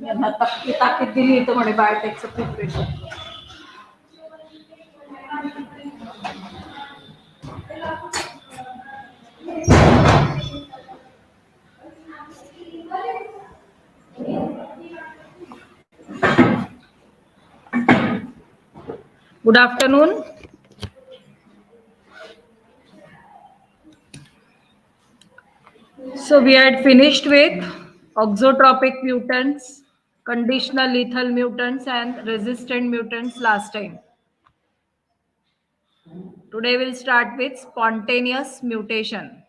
यांना ताकीद दिली इथं म्हणे बायोटेकचं preparation. Good afternoon. So we had finished with auxotropic mutants, conditional lethal mutants and resistant mutants last time. Today we'll start with spontaneous mutation.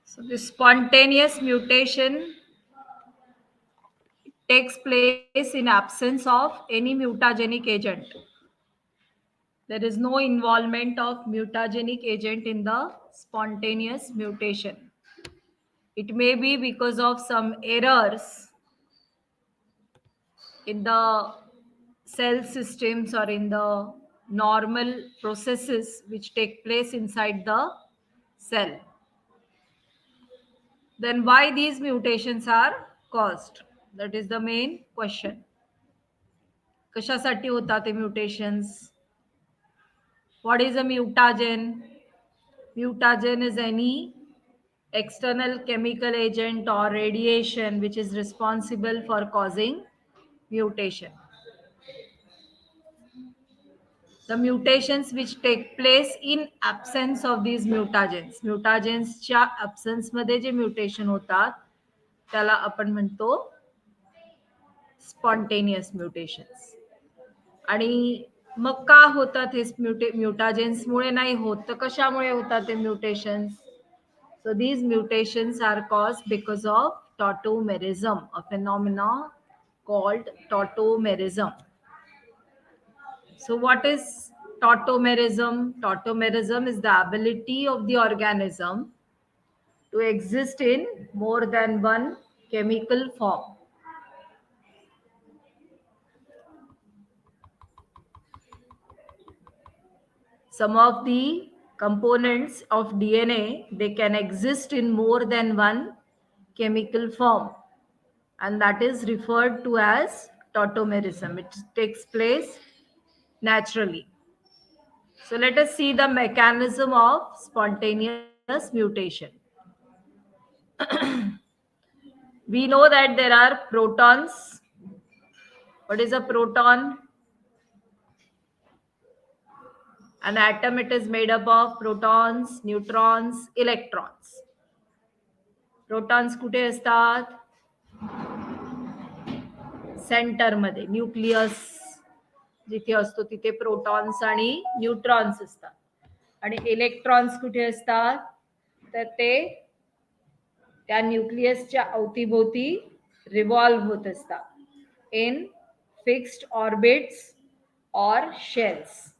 So the spontaneous mutation takes place in absence of any mutagenic agent. There is no involvement of mutagenic agent in the spontaneous mutation. It may be because of some errors in the cell systems or in the normal processes which take place inside the cell. Then why these mutations are caused? That is the main question. कशासाठी होतात ते mutations? What is a mutagen? Mutagen is any external chemical agent or radiation which is responsible for causing mutation. The mutations which take place in absence of these mutagens. Mutagens च्या absence मध्ये जे mutation होतात त्याला आपण म्हणतो spontaneous mutations. आणि मग का होतात हे म्युटाजेन्समुळे नाही होत, तर कशामुळे होतात ते mutations? So these mutations are caused because of tautomerism, a phenomena called tautomerism. So what is tautomerism? Tautomerism is the ability of the organism to exist in more than one chemical form. Some of the components of DNA, they can exist in more than one chemical form, and that is referred to as tautomerism. It takes place naturally. So let us see the mechanism of spontaneous mutation. We know that there are protons. What is a proton? An atom, it is made up of protons, neutrons, electrons. Protons कुठे असतात? सेंटरमध्ये, nucleus जिथे असतो तिथे protons आणि neutrons असतात. आणि electrons कुठे असतात? तर ते त्या न्यूक्लियसच्या अवतीभोवती रिव्हॉल्व्ह होत असतात in fixed orbits or shells.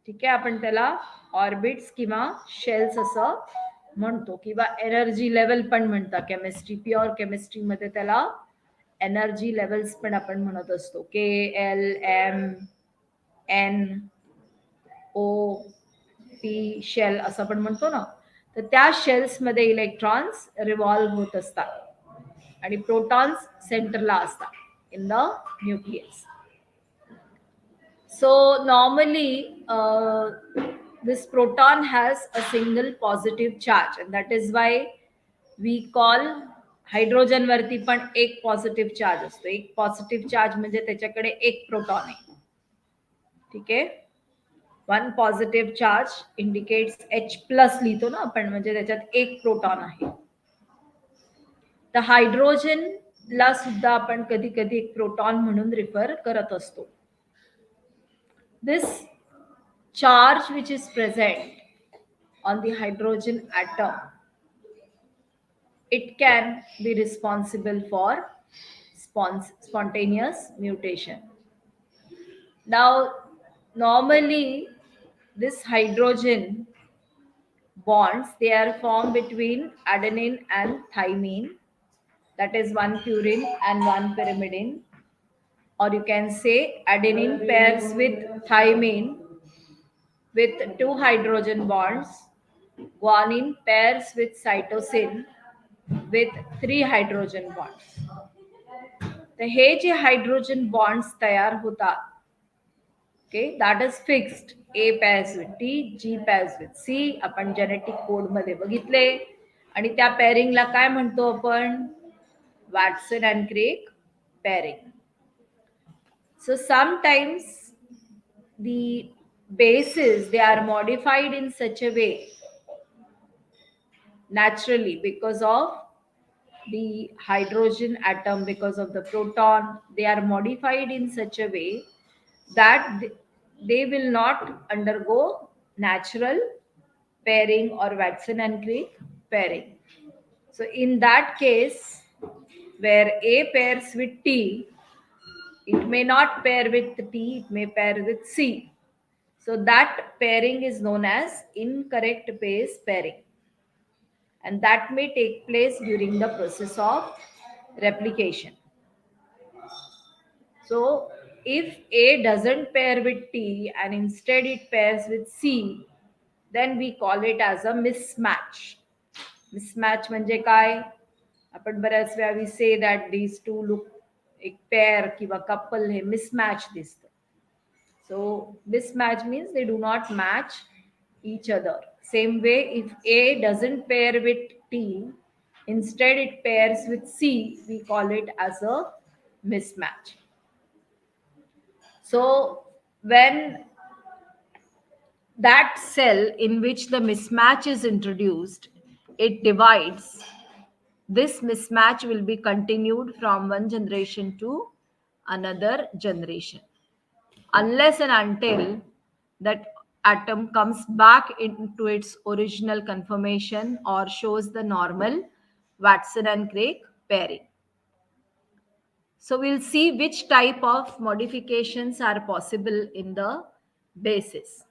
ठीक आहे, आपण त्याला ऑर्बिट्स किंवा शेल्स असं म्हणतो, किंवा एनर्जी लेवल पण म्हणतात केमिस्ट्री, प्युअर केमिस्ट्रीमध्ये त्याला एनर्जी लेवल्स पण आपण म्हणत असतो. KLMNO शेल असं आपण म्हणतो ना. तर त्या शेल्समध्ये इलेक्ट्रॉन्स रिव्हॉल्व्ह होत असतात आणि प्रोटॉन्स सेंटरला असतात in the nucleus. So normally this proton has a single positive charge, and that is why we call hydrogen वरती पण एक पॉझिटिव्ह चार्ज असतो. एक पॉझिटिव्ह चार्ज म्हणजे त्याच्याकडे एक प्रोटॉन आहे. ठीक आहे, one positive charge indicates H+ लिहितो ना आपण, म्हणजे त्याच्यात एक प्रोटॉन आहे. तर हायड्रोजनला सुद्धा आपण कधी कधी एक प्रोटॉन म्हणून रिफर करत असतो. This charge which is present on the hydrogen atom, it can be responsible for spontaneous mutation. Now, normally this hydrogen bonds, they are formed between adenine and thymine, that is one purine and one pyrimidine, or you can say adenine pairs with thymine with 2 hydrogen bonds, guanine pairs with cytosine with 3 hydrogen bonds. तर हे जे hydrogen bonds तयार होतात, okay, that is fixed. A pairs with T, G pairs with C, आपण genetic code मध्ये बघितले. आणि त्या पेअरिंगला काय म्हणतो आपण? Watson and Crick pairing. So sometimes the bases, they are modified in such a way naturally because of the hydrogen atom, because of the proton, they are modified in such a way that they will not undergo natural pairing or Watson and Crick pairing. So in that case, where A pairs with T, it may not pair with T, it may pair with C. So that pairing is known as incorrect base pairing, and that may take place during the process of replication. So if A doesn't pair with T and instead it pairs with C, then we call it as a mismatch. Mismatch म्हणजे काय? आपण बऱ्याच वेळा we say that these two look, एक pair किंवा couple हे mismatch दिसतं. So mismatch means they do not match each other. Same way, if A doesn't pair with T, instead it pairs with C, we call it as a mismatch. So when that cell in which the mismatch is introduced, it divides This mismatch will be continued from one generation to another generation, unless and until that atom comes back into its original conformation or shows the normal Watson and Crick pairing. So we'll see which type of modifications are possible in the bases.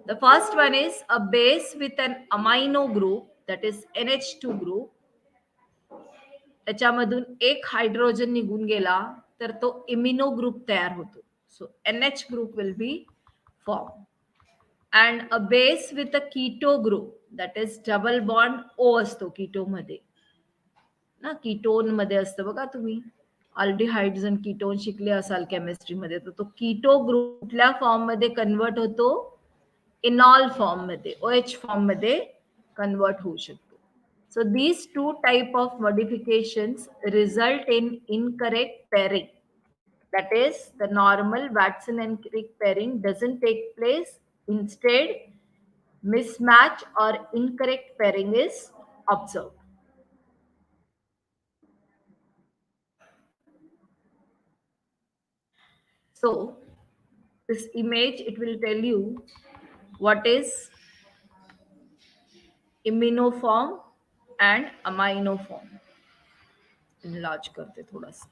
The first one is a base with an amino group, that is NH2 group. त्याच्यामधून एक hydrogen निघून गेला तर तो imino group तयार होतो. सो NH group will be formed. And a base with a keto group, that is double bond O असतो keto मध्ये ना, कीटोन मध्ये असतं बघा, तुम्ही अल्डिहाइड्स आणि कीटोन शिकले असाल केमिस्ट्रीमध्ये, तर तो कीटो ग्रुप कुठल्या फॉर्म मध्ये कन्वर्ट होतो? इनॉल फॉर्म मध्ये, OH फॉर्म मध्ये कन्वर्ट होऊ शकतो. So these two type of modifications result in incorrect pairing. That is, the normal Watson and Crick pairing doesn't take place. Instead, mismatch or incorrect pairing is observed. So this image, it will tell you what is immunoform and aminoform. Enlarge करते थोड़ा सा.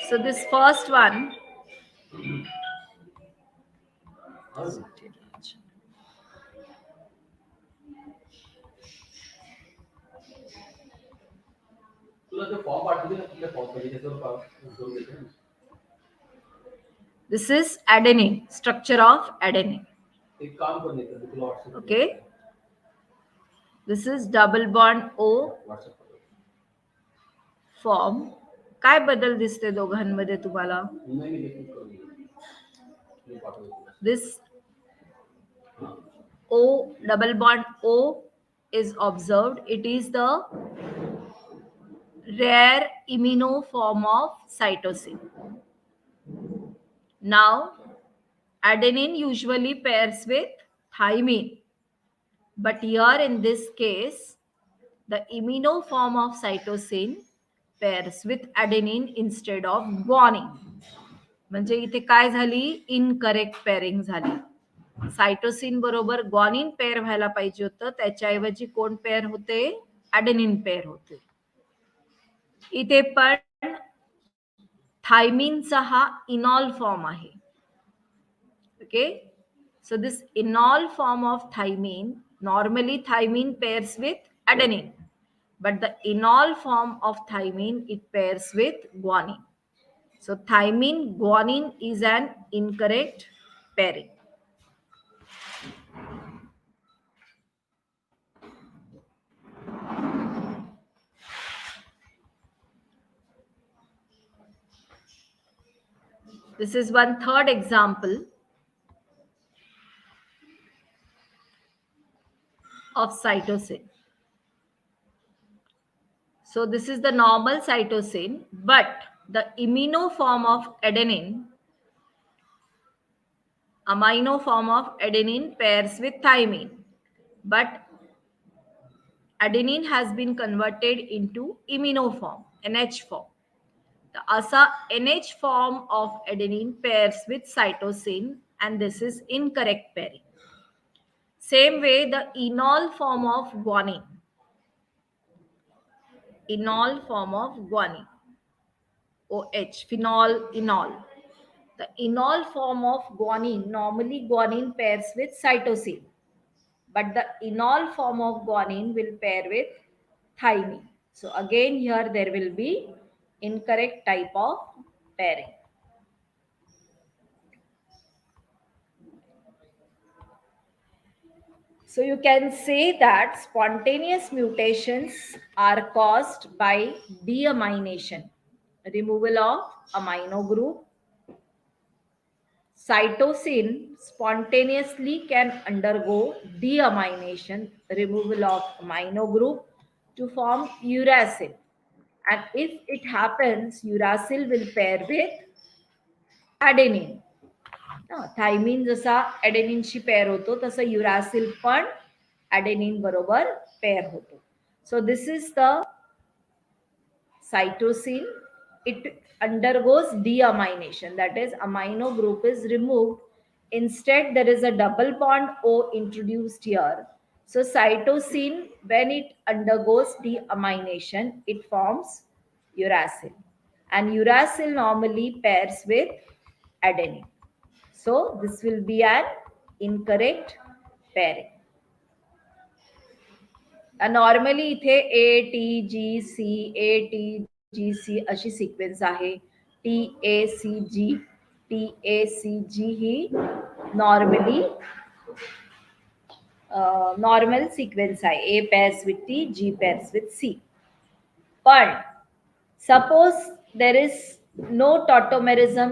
So this first one, this is adenine, structure of adenine. Okay. This is double bond O form. काय बदल दिसते दोघांमध्ये तुम्हाला? This O, double bond O is observed. It is the rare imino form of cytosine. Now, adenine usually pairs with thymine. But here in this case, the imino form of cytosine pairs with adenine instead of guanine. म्हणजे इथे काय झाली? Incorrect pairing झाली. Cytosine बरोबर guanine pair व्हायला पाहिजे होतं, त्याच्याऐवजी कोण पेअर होते? ॲडेनिन पेअर होते. इथे पण थायमिनचा हा इनॉल फॉर्म आहे. Okay, so this enol form of thymine, normally thymine pairs with adenine, but the enol form of thymine, it pairs with guanine. So thymine guanine is an incorrect pairing. This is one third example of cytosine. So this is the normal cytosine, but the imino form of adenine, amino form of adenine pairs with thymine, but adenine has been converted into imino form, NH form. The asa NH form of adenine pairs with cytosine, and this is incorrect pairing. Same way, the enol form of guanine, enol form of guanine, OH, phenol enol. The enol form of guanine, normally guanine pairs with cytosine, but the enol form of guanine will pair with thymine. So again here there will be incorrect type of pairing. So you can say that spontaneous mutations are caused by deamination, removal of amino group. Cytosine spontaneously can undergo deamination, removal of amino group, to form uracil. And if it happens, uracil will pair with adenine. Thymine जसा ॲडेनिनशी pair होतो तसं युरासिल पण ॲडेनिन बरोबर pair होतो. So this is the cytosine. It undergoes deamination, that is amino group is removed. Instead there is a double bond O introduced here. So cytosine, when it undergoes deamination, it forms uracil, and uracil normally pairs with adenine. So this will be an incorrect pairing. Normally इथे ATGC अशी sequence आहे. TACG ही normally normal sequence आहे. A pairs with T, G pairs with C. पण suppose there is no tautomerism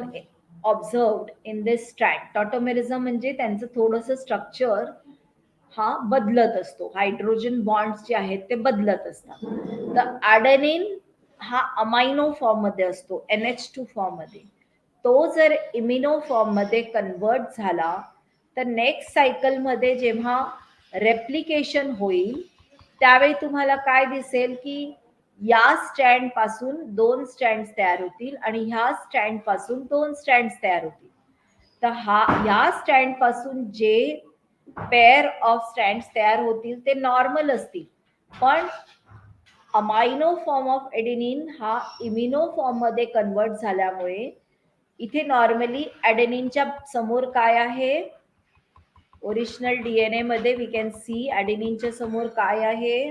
observed in this strand. tautomerism म्हणजे त्यांचं थोडंसं structure हा बदलत असतो. हायड्रोजन बॉन्ड्स जे आहेत ते बदलत असतात. तर ॲडेनिन हा अमायनो फॉर्म मध्ये असतो, NH2 फॉर्म मध्ये. तो जर इम्युनो फॉर्म मध्ये कन्वर्ट झाला तर नेक्स्ट सायकल मध्ये जेव्हा रेप्लिकेशन होईल त्यावेळी तुम्हाला काय दिसेल की या स्ट्रँड पासून 2 स्ट्रँड्स तयार होतील आणि ह्या स्ट्रँड पासून 2 स्ट्रँड्स तयार होतील. तर ह्या स्ट्रँड पासून जे पेअर ऑफ स्ट्रँड्स तयार होतील ते नॉर्मल असतील, पण अमायनो फॉर्म ऑफ एडेनिन हा इम्युनो फॉर्म मध्ये कन्वर्ट झाल्यामुळे इथे नॉर्मली ॲडेनिनच्या समोर काय आहे, ओरिजिनल डीएनए मध्ये वी कॅन सी ॲडेनिनच्या समोर काय आहे,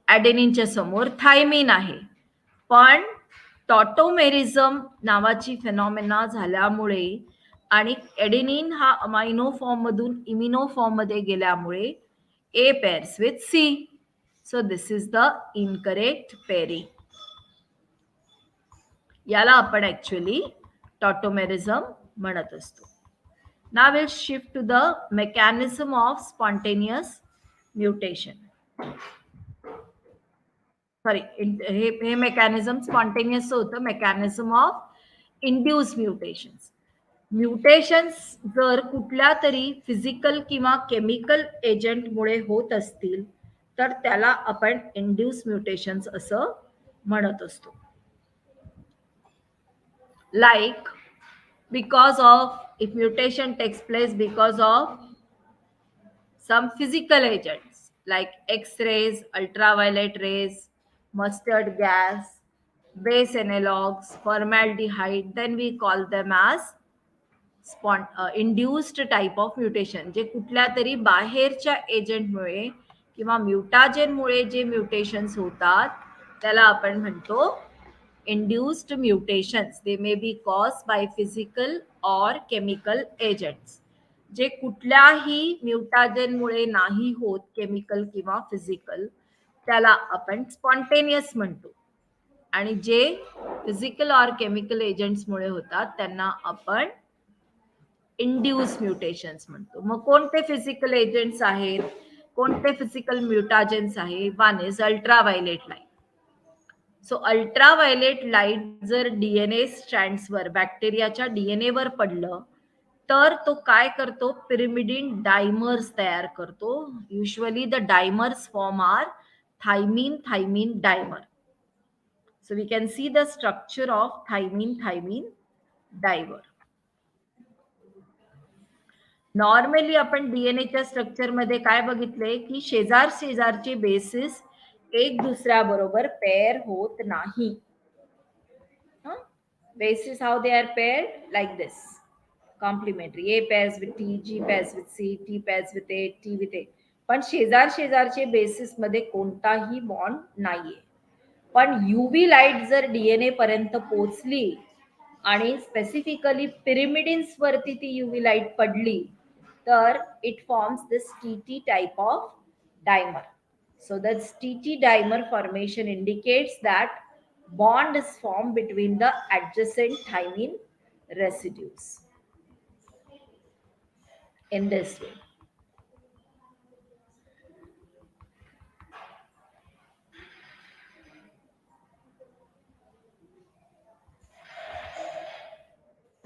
ॲडेनिनच्या समोर थायमिन आहे. पण टॉटोमेरिझम नावाची फेनॉमेना झाल्यामुळे आणि एडेनिन हा अमायनो फॉर्म मधून इम्युनो फॉर्म मध्ये गेल्यामुळे A pairs with C. So this is the incorrect pairing. याला आपण ऍक्च्युअली टॉटोमेरिझम म्हणत असतो. Now we'll shift to the mechanism of spontaneous mutation. Sorry, हे मेकॅनिझम स्पॉन्टेनियस होतं. Mechanism of induced mutations. Mutations जर कुठल्या तरी फिजिकल किंवा केमिकल एजंटमुळे होत असतील तर त्याला आपण इंड्यूस म्युटेशन्स असं म्हणत असतो. Like because of, if mutation takes place because of some physical agents like X-rays, ultraviolet rays, mustard gas, base analogs, formaldehyde, then we call them as induced type of mutation. जे कुठल्या तरी बाहेरच्या एजंटमुळे किंवा म्युटाजेनमुळे जे mutations होतात त्याला आपण म्हणतो induced mutations. They may be caused by physical or chemical agents. जे कुठल्याही म्युटाजेनमुळे नाही होत, केमिकल किंवा फिजिकल, त्याला आपण स्पॉन्टेनियस म्हणतो. आणि जे फिजिकल और केमिकल एजंट्समुळे होतात त्यांना आपण इंड्यूस म्युटेशन्स म्हणतो. मग कोणते फिजिकल एजंट्स आहेत, कोणते फिजिकल म्युटाजेन्स आहे? One is ultraviolet light. So ultraviolet light जर डीएनए स्ट्रँड्सवर, बॅक्टेरियाच्या डीएनए वर पडलं तर तो काय करतो, पिरिमिडिन डायमर्स तयार करतो. Usually the dimers form are thymine thymine dimer. So we can see the structure of thymine thymine dimer. Normally आपण डीएनएच्या स्ट्रक्चर मध्ये काय बघितले की शेजार शेजारचे बेसिस एक दुसऱ्याबरोबर पेअर होत नाही. Bases how they are paired like this, complementary. A pairs with T, G pairs with C, T pairs with A, T with A. पण शेजार शेजारचे बेसिस मध्ये कोणताही बॉन्ड नाहीये. पण यूव्ही लाईट जर डीएनए पर्यंत पोहोचली आणि स्पेसिफिकली पिरिमिडिन्स वरती ती यूव्ही लाईट पडली तर it forms this TT type of dimer. So the TT dimer formation indicates that bond is formed between the adjacent thymine residues. in this way.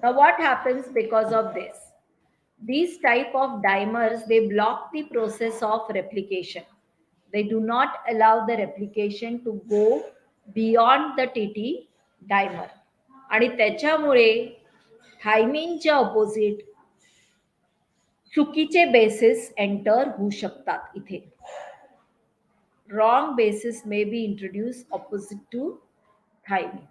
Now what happens because of this? These type of dimers, they block the process of replication. They do not allow the replication to go beyond the TT dimer. आणि त्याच्यामुळे थायमिनच्या opposite चुकीचे basis enter होऊ शकतात इथे. Wrong basis may be introduced opposite to thymine.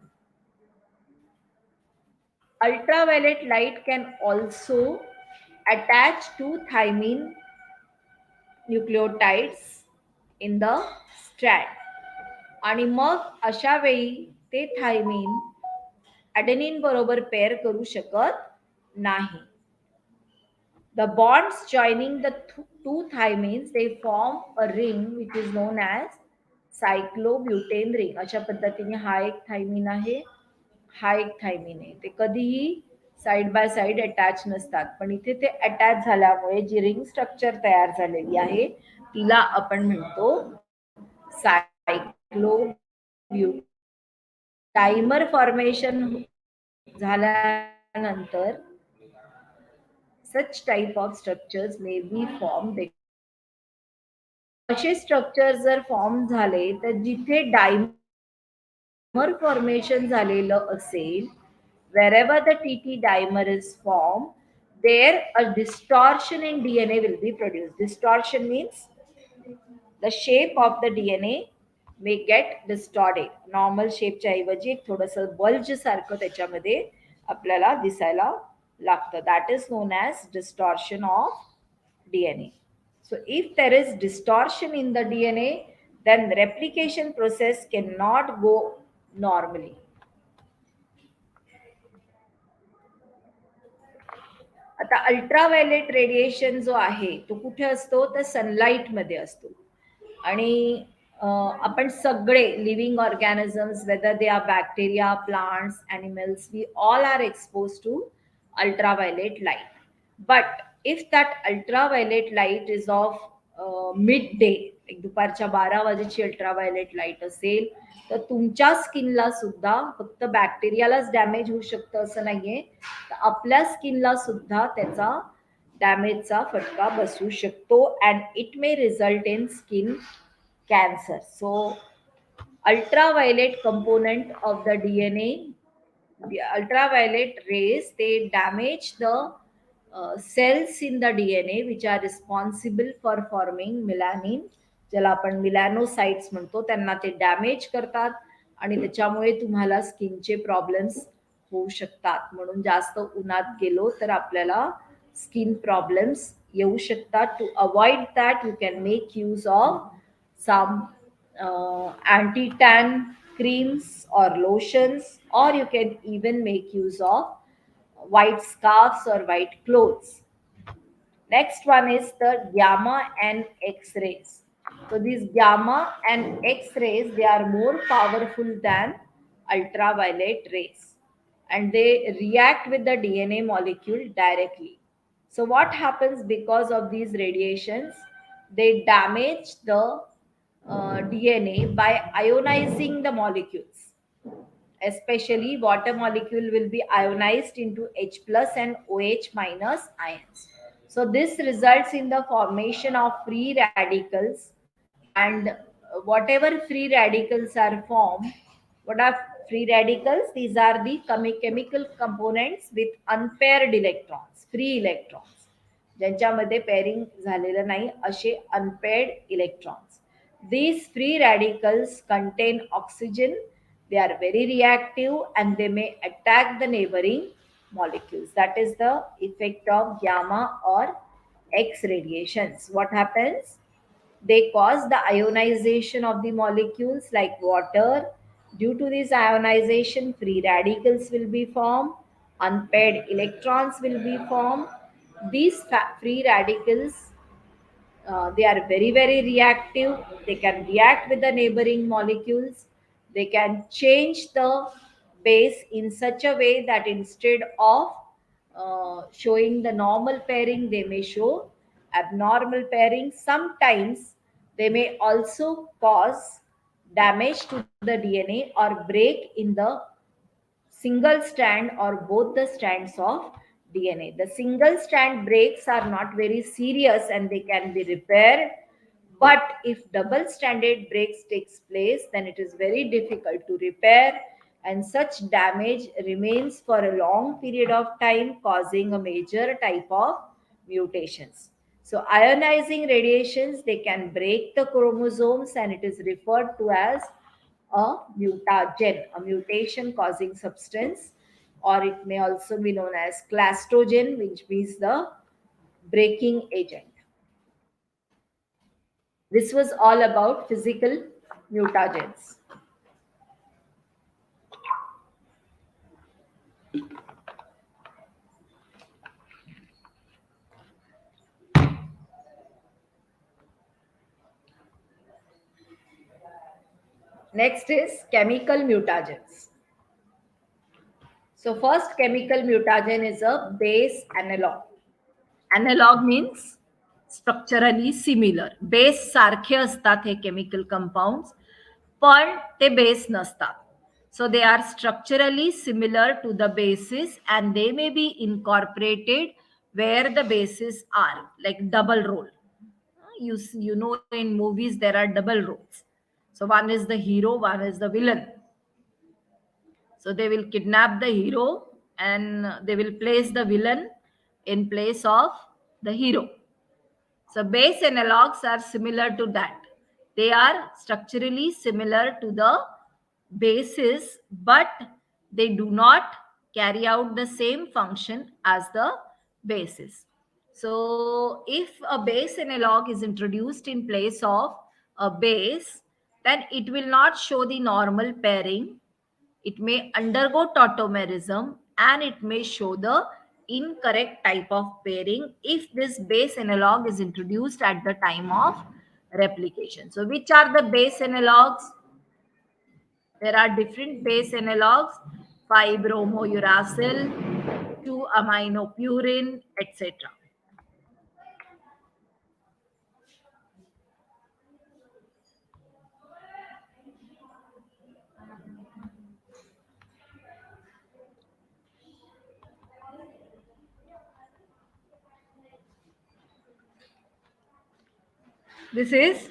Ultraviolet light can also attach to thymine nucleotides in the strand. आणि मग अशा वेळी ते थायमिन ॲडेनिन बरोबर पेअर करू शकत नाही. The bonds joining the two thymines, they form a ring which is known as cyclobutane ring. अशा पद्धतीने हा एक थायमिन आहे, हा एक थायमिन आहे. ते कधीही साइड बाय साइड अटॅच नसतात, पण इथे ते अटॅच झाल्यामुळे जी रिंग स्ट्रक्चर तयार झालेली आहे तिला आपण म्हणतो सायक्लोब्युटेन. डायमर फॉर्मेशन झाल्यानंतर such type of structures may be formed. असे स्ट्रक्चर जर फॉर्म झाले तर जिथे डायमर फॉर्मेशन झालेलं असेल, wherever the TT dimer is formed, there a distortion in DNA will be produced. Distortion means the shape of the DNA may get distorted. Normal शेपच्या ऐवजी एक थोडंसं बल्ज सारखं त्याच्यामध्ये आपल्याला दिसायला लागतं. That is known as distortion of DNA. So if there is distortion in the DNA, then the replication process cannot go normally. आता अल्ट्राव्हायलेट रेडिएशन जो आहे तो कुठे असतो, तर सनलाईट मध्ये असतो. आणि आपण सगळे living organisms, whether they are bacteria, plants, animals, we all are expose to ultraviolet light. But if that ultraviolet light is of midday, एक दुपारच्या 12 वाजेची अल्ट्राव्हायलेट लाईट असेल तर तुमच्या स्किनला सुद्धा फक्त बॅक्टेरियालाच डॅमेज होऊ शकतं असं नाहीये, तर आपल्या स्किनला सुद्धा त्याचा डॅमेजचा फटका बसू शकतो. And it may result in skin cancer. So ultraviolet component of the DNA, the ultraviolet rays, they damage the cells in the DNA which are responsible for forming melanin, ज्याला आपण मिलॅनोसाइट्स म्हणतो, त्यांना ते डॅमेज करतात आणि त्याच्यामुळे तुम्हाला स्किनचे प्रॉब्लेम्स होऊ शकतात. म्हणून जास्त उन्हात गेलो तर आपल्याला स्किन प्रॉब्लेम्स येऊ शकतात. To avoid that you can make use of some anti-tan creams or lotions, or you can even make use of white scarves or white clothes. Next one is the gamma and X-rays. So these gamma and X-rays, they are more powerful than ultraviolet rays and they react with the DNA molecule directly. So what happens because of these radiations? They damage the DNA by ionizing the molecules. Especially water molecule will be ionized into H plus and OH minus ions. So this results in the formation of free radicals, and whatever free radicals are formed, what are free radicals? These are the chemical components with unpaired electrons, free electrons, ज्यांच्यामध्ये pairing झालेलं नाही असे unpaired electrons. These free radicals contain oxygen. They are very reactive and they may attack the neighboring molecules. That is the effect of gamma or X radiations. What happens? They cause the ionization of the molecules like water. Due to this ionization, free radicals will be formed, unpaired electrons will be formed. These free radicals, they are very, very reactive. They can react with the neighboring molecules. They can change the base in such a way that instead of showing the normal pairing, they may show abnormal pairing. Sometimes they may also cause damage to the DNA or break in the single strand or both the strands of DNA. The single strand breaks are not very serious and they can be repaired. But if double stranded breaks takes place, then it is very difficult to repair and such damage remains for a long period of time, causing a major type of mutations. So ionizing radiations, they can break the chromosomes and it is referred to as a mutagen, a mutation causing substance, or it may also be known as clastogen, which means the breaking agent. This was all about physical mutagens. Next is chemical mutagens. So first chemical mutagen is a base analog. Analog means structurally similar. Base सारखे असतात हे chemical compounds, पण ते base नसतात. So they are structurally similar to the bases and they may be incorporated where the bases are, like double role. You know in movies there are double roles. So one is the hero, one is the villain. So they will kidnap the hero and they will place the villain in place of the hero. So base analogs are similar to that. They are structurally similar to the bases, but they do not carry out the same function as the bases. So if a base analog is introduced in place of a base, then it will not show the normal pairing. It may undergo tautomerism and it may show the incorrect type of pairing if this base analog is introduced at the time of replication. So which are the base analogs? There are different base analogs: 5-bromouracil, 2-aminopurine, etc. This is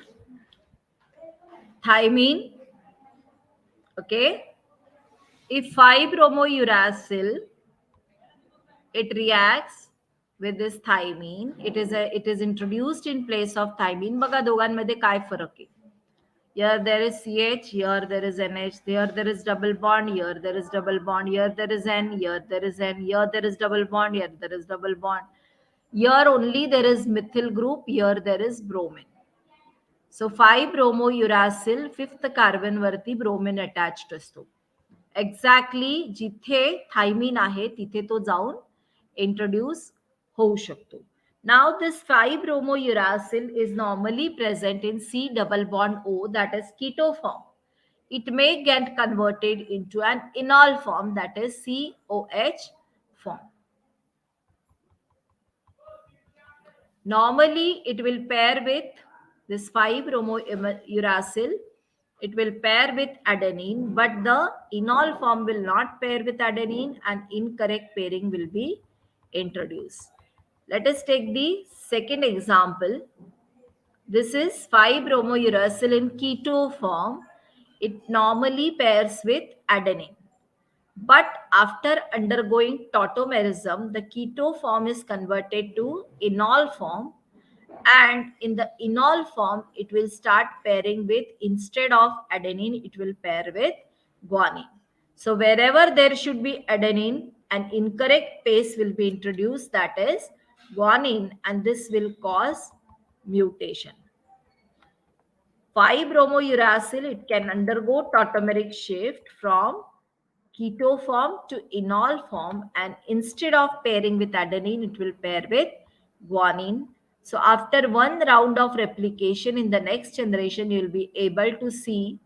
thymine. Okay. If 5-bromouracil, it reacts with this thymine. It is introduced in place of thymine. बघा दोघांमध्ये काय फरक आहे? Here there is CH, here there is NH, here there is double bond, here there is double bond, here there is N, here there is N, here there is double bond, here there is double bond. Here only there is methyl group, here there is bromine. So 5-bromouracil, 5th carbon वरती bromine attached असतो. Exactly जिथे thiamine आहे तिथे तो जाऊन introduce होऊ शकतो. Now this 5-bromouracil is normally present in C double bond O, that is keto form. It may get converted into an enol form, that is COH form. Normally it will pair with this 5-bromouracil. It will pair with adenine, but the enol form will not pair with adenine and incorrect pairing will be introduced. Let us take the second example. This is 5-bromouracil in keto form. It normally pairs with adenine. But after undergoing tautomerism, the keto form is converted to enol form, and in the enol form it will start pairing with, instead of adenine it will pair with guanine. So wherever there should be adenine, an incorrect base will be introduced, that is guanine, and this will cause mutation. 5-bromouracil, it can undergo tautomeric shift from keto form to enol form, and instead of pairing with adenine it will pair with guanine. So after one round of replication in the next generation, you will be able to see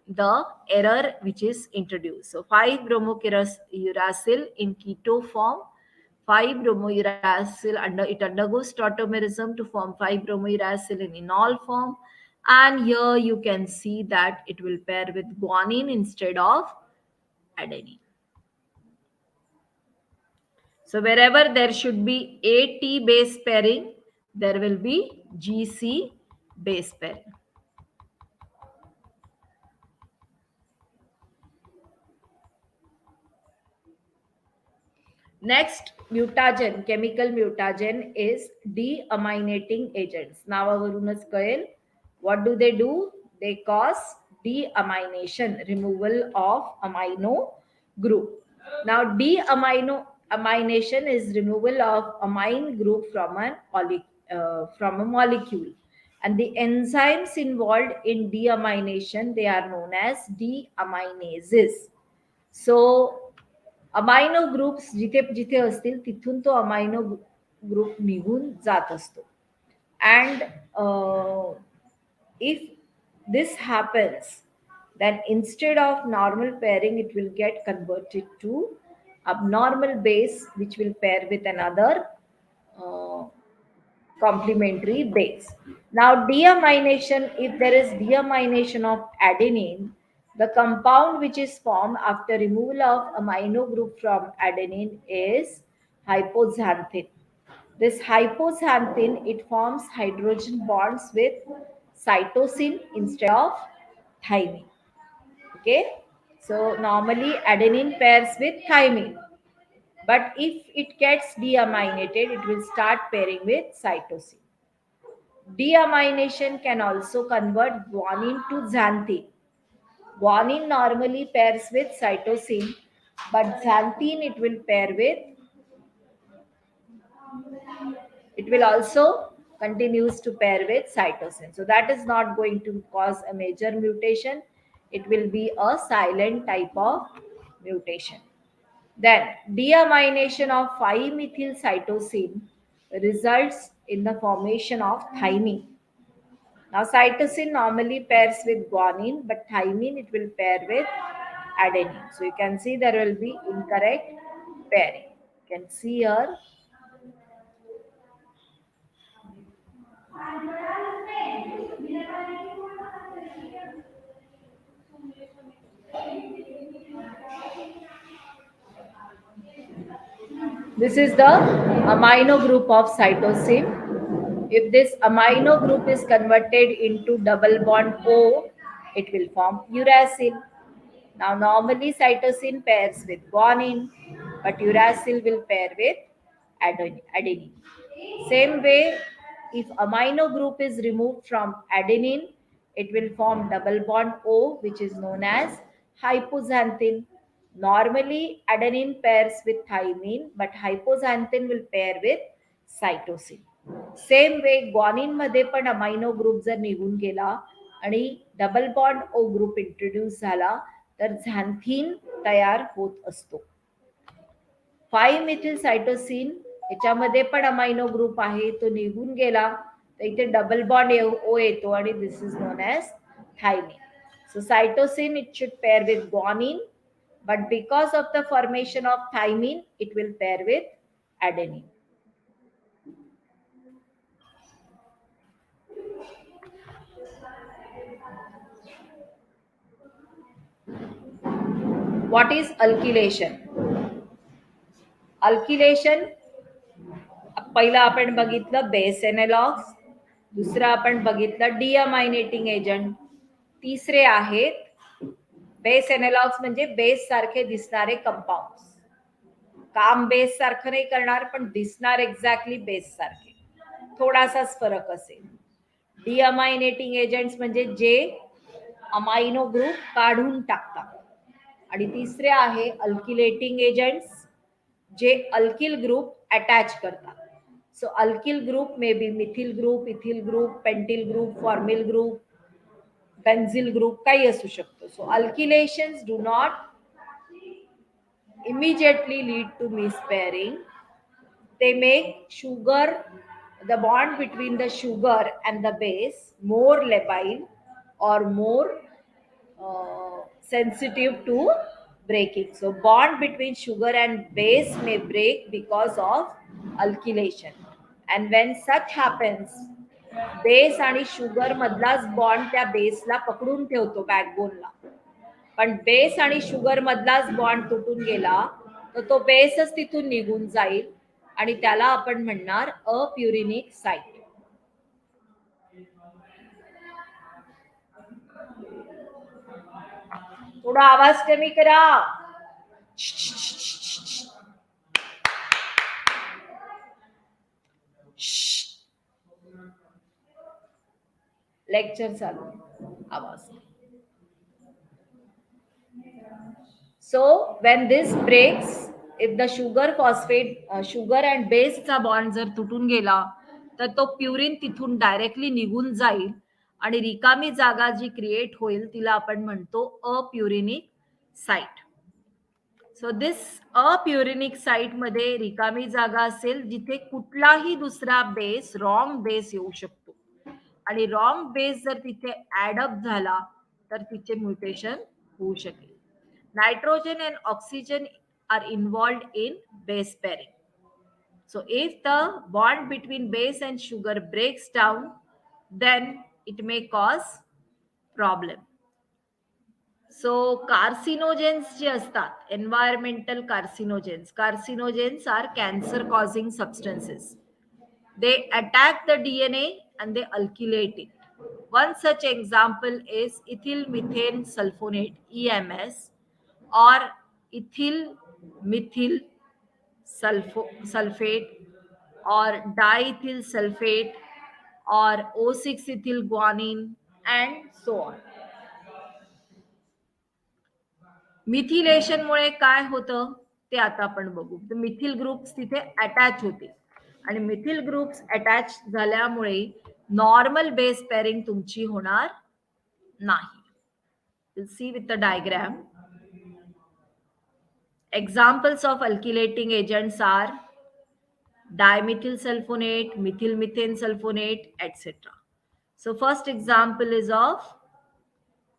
the error which is introduced. So 5-bromouracil in keto form, 5-bromouracil, it undergoes tautomerism to form 5-bromouracil in enol form, and here you can see that it will pair with guanine instead of adenine. So wherever there should be AT base pairing, there will be GC base pairing. Next, mutagen, chemical mutagen is deaminating agents. नावावरूनच कळेल. What do? They cause deamination, removal of amino group. Now, deamination is removal of amine group from a molecule. And the enzymes involved in deamination, they are known as deaminases. So, amino groups जिथे जिथे असतील तिथून तो amino group निघून जात असतो. And if this happens, then instead of normal pairing, it will get converted to abnormal base, which will pair with another complementary base. Now, deamination, if there is deamination of adenine, the compound which is formed after removal of amino group from adenine is hypoxanthine. This hypoxanthine, it forms hydrogen bonds with cytosine instead of thymine. Okay, so normally adenine pairs with thymine, but if it gets deaminated, it will start pairing with cytosine. Deamination can also convert guanine to xanthine. Guanine normally pairs with cytosine, but xanthine it will also continues to pair with cytosine. So that is not going to cause a major mutation. It will be a silent type of mutation. Then deamination of 5-methyl cytosine results in the formation of thymine. Now, cytosine normally pairs with guanine, but thymine it will pair with adenine. So, you can see there will be incorrect pairing. You can see here. This is the amino group of cytosine. If this amino group is converted into double bond O, it will form uracil. Now, normally cytosine pairs with guanine, but uracil will pair with adenine. Same way, if amino group is removed from adenine, it will form double bond O, which is known as hypoxanthine. Normally, adenine pairs with thymine, but hypoxanthine will pair with cytosine. Same way guanine मध्ये पण amino group जर निघून गेला आणि double bond O group introduce झाला तर झॅन्थीन तयार होत असतो. 5-methyl सायटोसिन याच्यामध्ये पण अमायनो ग्रुप आहे, तो निघून गेला तर इथे डबल बॉन्ड ओ येतो आणि this is known as thymine. So cytosine it should pair with guanine, but because of the formation of thymine, it will pair with adenine. What is alkylation? Alkylation, पहिला आपण बघितलं base analogues, दुसरा आपण बघितलं डिअमायनेटिंग agent, तिसरे आहेत base analogues म्हणजे base सारखे दिसणारे कंपाऊंड्स. काम बेस सारखं नाही करणार पण दिसणार एक्झॅक्टली बेस सारखे, थोडासाच फरक असेल. डिअमायनेटिंग एजंट्स म्हणजे जे अमायनो ग्रुप काढून टाकतात, आणि तिसरे आहे अल्किलेटिंग एजंट्स जे अल्किल ग्रुप अटॅच करतात. So alkyl group may be methyl group, ethyl group, pentyl group, formyl group, benzyl group काही असू शकतो. So alkylations do not immediately lead to mispairing. They make sugar, the bond between the sugar and the base, more labile or more sensitive to breaking. So bond between sugar and base may break because of alkylation. And when such happens, base आणि sugar मधलाच bond त्या बेसला पकडून ठेवतो बॅकबोनला. पण base आणि sugar मधलाच bond तुटून गेला तर तो बेसच तिथून निघून जाईल आणि त्याला आपण म्हणणार अप्युरिनिक साइट. थोडा आवाज कमी करा. लेक्चर चालू आवाज. So when this breaks, if the sugar and base चा बॉन्ड जर तुटून गेला तर तो प्युरिन तिथून डायरेक्टली निघून जाईल आणि रिकामी जागा जी क्रिएट होईल तिला आपण म्हणतो अप्युरिनिक साइट. सो दिस अप्युरिनिक साइट मध्ये रिकामी जागा असेल जिथे कुठलाही दुसरा बेस रॉंग बेस येऊ शकतो आणि रॉंग बेस जर तिथे ऍडअप झाला तर तिचे म्युटेशन होऊ शकेल. Nitrogen and oxygen are involved in base pairing. So if the bond between base and sugar breaks down, then it may cause problem. So carcinogens जे असतात, environmental carcinogens are cancer causing substances. They attack the DNA and they alkylate it. One such example is ethyl methane sulfonate, EMS, or ethyl methyl sulfate, or diethyl sulfate, or O6 ethyl guanine, and so on. Methylation मुळे काय होतं ते आता आपण बघू. तर Mithil groups तिथे attach होते आणि मिथिल ग्रुप्स अटॅच झाल्यामुळे नॉर्मल बेस पेअरिंग तुमची होणार नाही. You'll see with the diagram. Examples of alkylating agents are dimethyl sulfonate, methyl methane sulfonate, etc. So first example is of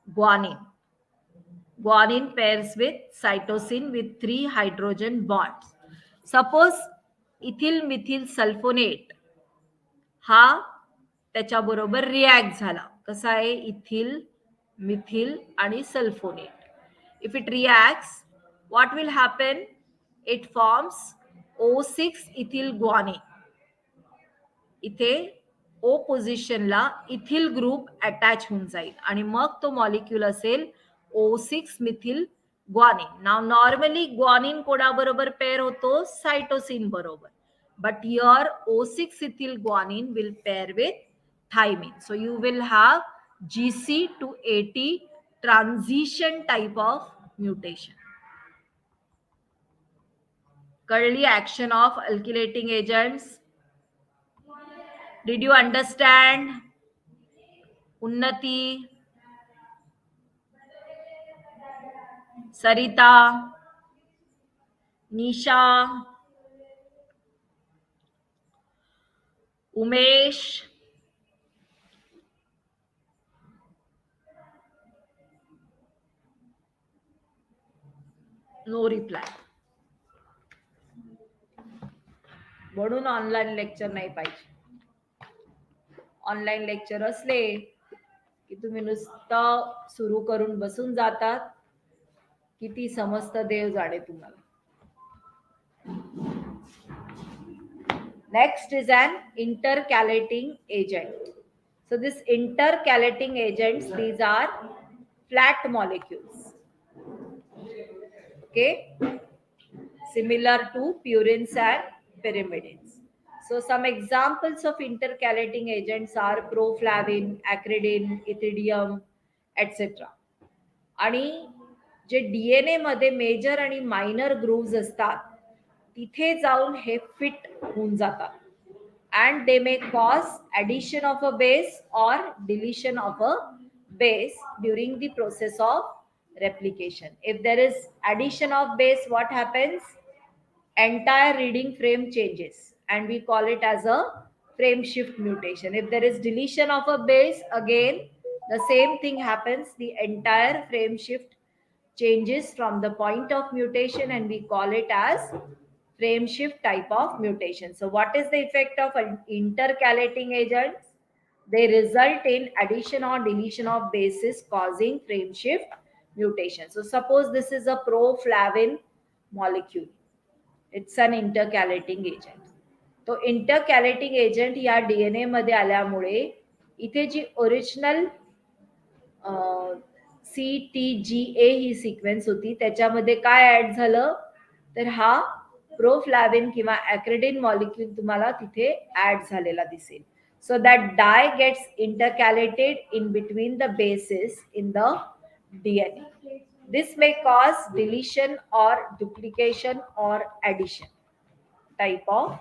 guanine. Guanine pairs with cytosine with 3 hydrogen bonds. Suppose ethyl methyl sulfonate हा त्याच्याबरोबर react झाला. कसा आहे? Ethyl methyl आणि sulphonate. If it reacts, what will happen? It forms O6 ethyl guanine. इथे O पोझिशनला ethyl group attach होऊन जाईल आणि मग तो मॉलिक्यूल असेल O6 मिथिल ग्वानिन. नाव नॉर्मली ग्वानिन कोणाबरोबर पेअर होतो? सायटोसिन बरोबर. But here O6 ethyl guanine will pair with thymine. So you will have GC to AT transition type of mutation. कळली action of alkylating agents? Did you understand? उन्नती, सरिता, निशा, Umesh, no reply. म्हणून online lecture नाही पाहिजे. Online lecture असले की तुम्ही नुसतं सुरू करून बसून जातात. किती समजतं देव जाणे तुम्हाला. Next is an intercalating agent. So this intercalating agents, these are flat molecules. Okay, similar to purines and pyrimidines. So some examples of intercalating agents are proflavin, acridin, ethidium, etc. आणि जे डीएनए मध्ये major आणि minor ग्रूव्ज असतात तिथे जाऊन हे fit होऊन जातात. And they may cause addition of a base or deletion of a base during the process of replication. If there is addition of base, what happens? Entire reading frame changes and we call it as a frame shift mutation. If there is deletion of a base, again the same thing happens. The entire frame shift changes from the point of mutation, and we call it as frame shift type of mutation. So what is the effect of intercalating agents? They result in addition or deletion of bases causing frame shift mutation. So suppose this is a proflavin molecule. It's an intercalating agent. तो इंटरकॅलेटिंग agent या DNA मध्ये आल्यामुळे इथे जी original C T G ए ही sequence होती त्याच्यामध्ये काय add झालं तर हा प्रोफ्लॅविन किंवा ॲक्रिडिन मॉलिक्यूल तुम्हाला तिथे ऍड झालेला दिसेल. So that dye gets intercalated in between the bases in the DNA. This may cause deletion or duplication or addition type of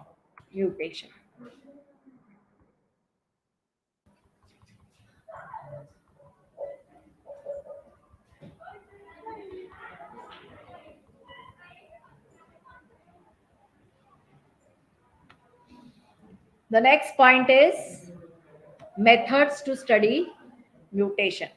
mutation. The next point is methods to study mutation.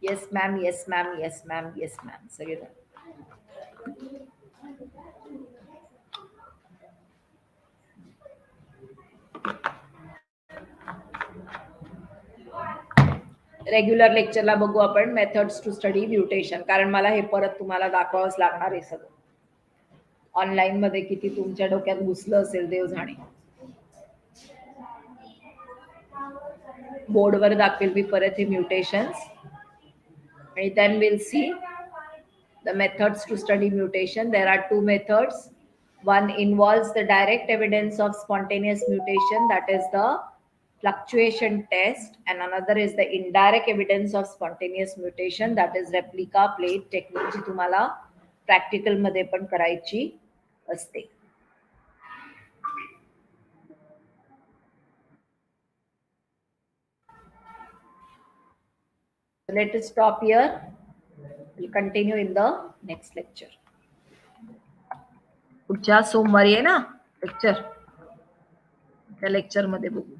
Yes, ma'am. Yes, ma'am. Yes, ma'am. Yes, ma'am. Sagita. Regular लेक्चरला बघू आपण methods to study mutation, कारण मला हे परत तुम्हाला दाखवावंच लागणार आहे सगळं. ऑनलाईन मध्ये किती तुमच्या डोक्यात घुसलं असेल देव जाणे. बोर्डवर दाखवेल मी परत हे म्युटेशन्स, आणि then we'll see the methods to study mutation. There are two methods. One involves the direct evidence of spontaneous mutation, that is the fluctuation test, and another is the indirect evidence of spontaneous mutation, that is replica plate technique, जी तुम्हाला practical मध्ये पण करायची असते. Let us stop here. We'll continue in the next lecture. पुढच्या सोमवारी आहे ना lecture, त्या लेक्चर मध्ये बघू.